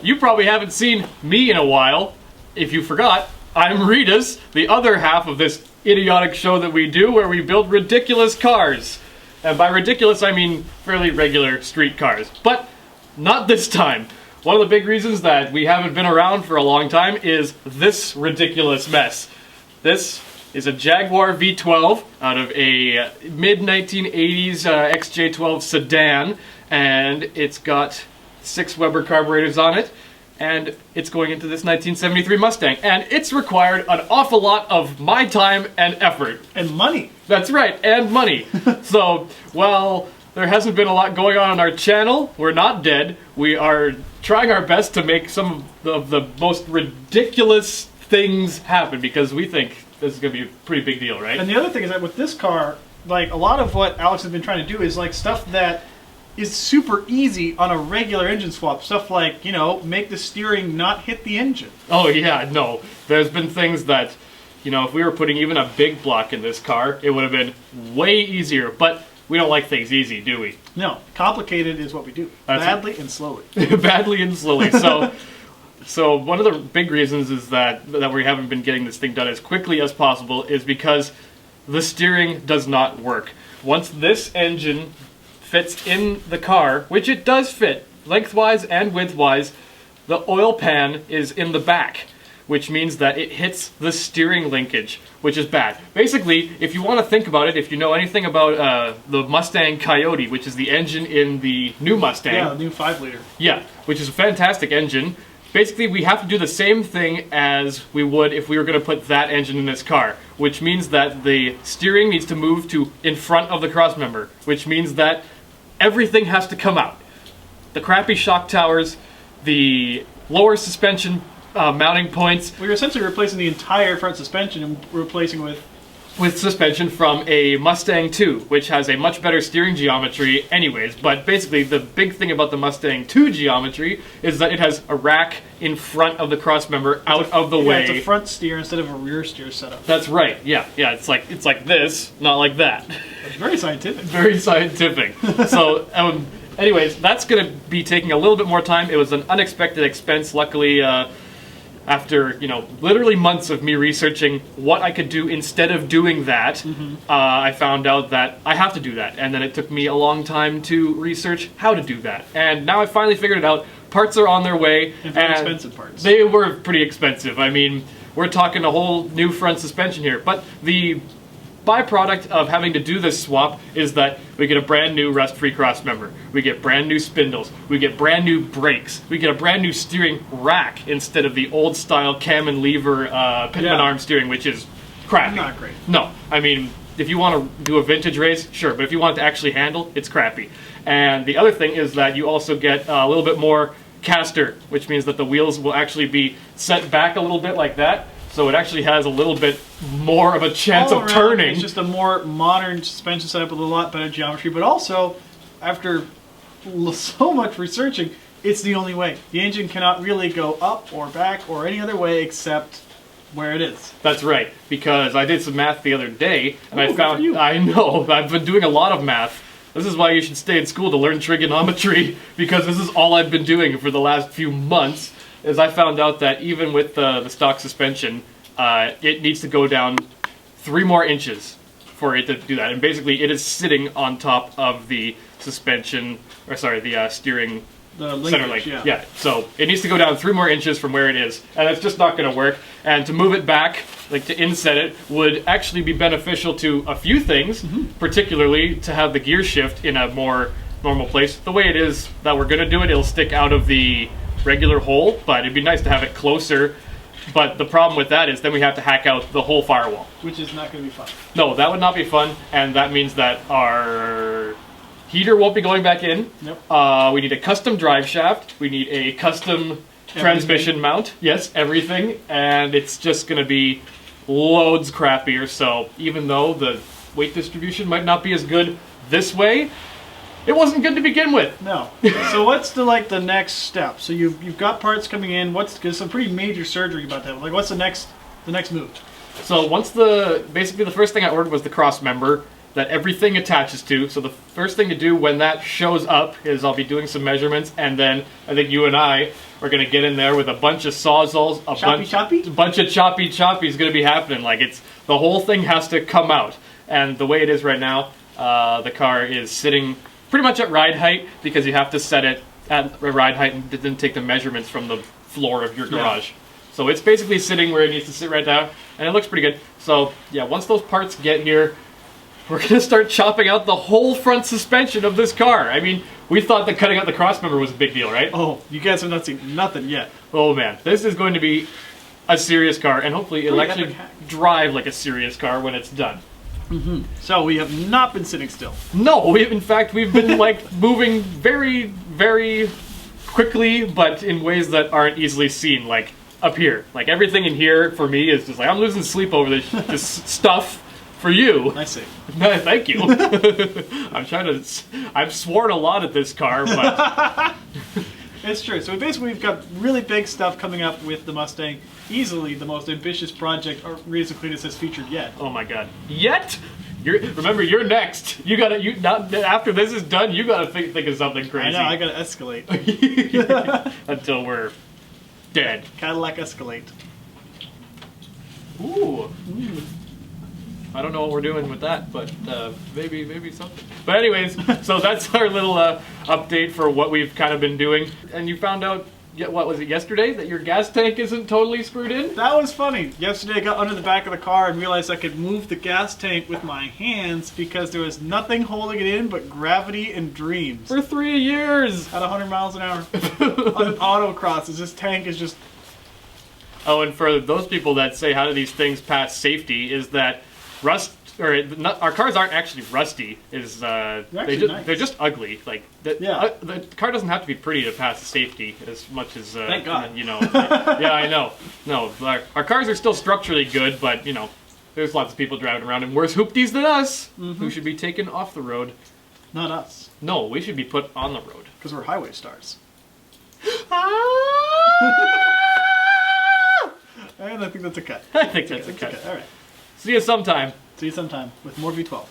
You probably haven't seen me in a while. If you forgot, I'm Reidus, the other half of this idiotic show that we do where we build ridiculous cars. And by ridiculous, I mean fairly regular street cars. But not this time. One of the big reasons that we haven't been around for a long time is this ridiculous mess. This is a Jaguar V12 out of a mid-1980s XJ12 sedan, and it's got 6 Weber carburetors on it, and it's going into this 1973 Mustang, and it's required an awful lot of my time and effort. And money. That's right, and money. So, well, there hasn't been a lot going on our channel. We're not dead. We are trying our best to make some of the most ridiculous things happen, because we think this is going to be a pretty big deal, right? And the other thing is that with this car, like, a lot of what Alex has been trying to do is like stuff that is super easy on a regular engine swap. Stuff like, you know, make the steering not hit the engine. Oh yeah, no. There's been things that, you know, if we were putting even a big block in this car, it would have been way easier. But we don't like things easy, do we? No. Complicated is what we do. That's badly and slowly. Badly and slowly. So one of the big reasons is that we haven't been getting this thing done as quickly as possible is because the steering does not work. Once this engine fits in the car, which it does fit, lengthwise and widthwise, the oil pan is in the back, which means that it hits the steering linkage, which is bad. Basically, if you want to think about it, if you know anything about the Mustang Coyote, which is the engine in the new Mustang. Yeah, the new 5-liter. Yeah, which is a fantastic engine. Basically, we have to do the same thing as we would if we were going to put that engine in this car, which means that the steering needs to move to in front of the crossmember, which means that everything has to come out. The crappy shock towers, the lower suspension mounting points. We're essentially replacing the entire front suspension and replacing with suspension from a Mustang 2, which has a much better steering geometry anyways. But basically, the big thing about the Mustang 2 geometry is that it has a rack in front of the crossmember out of the way. It's a front steer instead of a rear steer setup. That's right. Yeah. It's like this, not like that. It's very scientific. Very scientific. So, anyways, that's going to be taking a little bit more time. It was an unexpected expense. Luckily, after, you know, literally months of me researching what I could do instead of doing that, I found out that I have to do that. And then it took me a long time to research how to do that. And now I finally figured it out. Parts are on their way. And very expensive parts. They were pretty expensive. I mean, we're talking a whole new front suspension here. But the byproduct of having to do this swap is that we get a brand new rust-free crossmember. We get brand new spindles. We get brand new brakes. We get a brand new steering rack instead of the old style cam and lever Pitman arm steering, which is crappy. Not great. No, I mean, if you want to do a vintage race, sure, but if you want it to actually handle, it's crappy. And the other thing is that you also get a little bit more caster, which means that the wheels will actually be set back a little bit like that. So it actually has a little bit more of a chance of turning. It's just a more modern suspension setup with a lot better geometry, but also, after so much researching, it's the only way. The engine cannot really go up or back or any other way except where it is. That's right, because I did some math the other day, and I found, I know, I've been doing a lot of math. This is why you should stay in school to learn trigonometry, because this is all I've been doing for the last few months. Is I found out that even with the stock suspension, it needs to go down 3 more inches for it to do that. And basically, it is sitting on top of the suspension, or sorry, the steering center link. Yeah, so it needs to go down 3 more inches from where it is, and it's just not going to work. And to move it back, like to inset it, would actually be beneficial to a few things, particularly to have the gear shift in a more normal place. The way it is that we're going to do it, it'll stick out of the regular hole, but it'd be nice to have it closer. But the problem with that is then we have to hack out the whole firewall. Which is not going to be fun. No, that would not be fun, and that means that our heater won't be going back in. Yep. We need a custom drive shaft. We need a custom transmission mount. Yes, everything. And it's just going to be loads crappier. So even though the weight distribution might not be as good this way, it wasn't good to begin with. No. So what's the next step? So you've got parts coming in. There's some pretty major surgery about that. Like, what's the next move? So once basically the first thing I ordered was the cross member, that everything attaches to. So the first thing to do when that shows up is I'll be doing some measurements, and then I think you and I are going to get in there with a bunch of sawzalls, a bunch of choppy is going to be happening. Like, it's the whole thing has to come out. And the way it is right now, the car is sitting pretty much at ride height, because you have to set it at ride height and then take the measurements from the floor of your garage. So it's basically sitting where it needs to sit right now, and it looks pretty good. So yeah, once those parts get here, we're going to start chopping out the whole front suspension of this car. I mean, we thought that cutting out the crossmember was a big deal, right? Oh, you guys have not seen nothing yet. Oh man, this is going to be a serious car, and hopefully it'll actually drive like a serious car when it's done. So we have not been sitting still. No, in fact, we've been like moving very, very quickly, but in ways that aren't easily seen, like up here. Like, everything in here for me is just like, I'm losing sleep over this stuff. For you. I see. Thank you. I've sworn a lot at this car, but... It's true. So basically we've got really big stuff coming up with the Mustang. Easily the most ambitious project Reidus and Cletus has featured yet. Oh my god. Yet? Remember, you're next. After this is done, you gotta think of something crazy. I know, I gotta escalate. Until we're dead. Cadillac Escalate. Ooh. I don't know what we're doing with that, but maybe something. But anyways, so that's our little update for what we've kind of been doing. And you found out, what was it, yesterday, that your gas tank isn't totally screwed in? That was funny. Yesterday I got under the back of the car and realized I could move the gas tank with my hands because there was nothing holding it in but gravity and dreams. For 3 years! At 100 miles an hour. On an autocross, this tank is just... Oh, and for those people that say, how do these things pass safety, is that our cars aren't actually rusty. They're just ugly. Like, the car doesn't have to be pretty to pass safety as much as thank God. you know. Yeah, I know. No, our cars are still structurally good, but you know, there's lots of people driving around in worse hoopties than us who should be taken off the road. Not us. No, we should be put on the road because we're highway stars. And I think that's a cut. I think that's a cut. All right. See you sometime. See you sometime with more V12.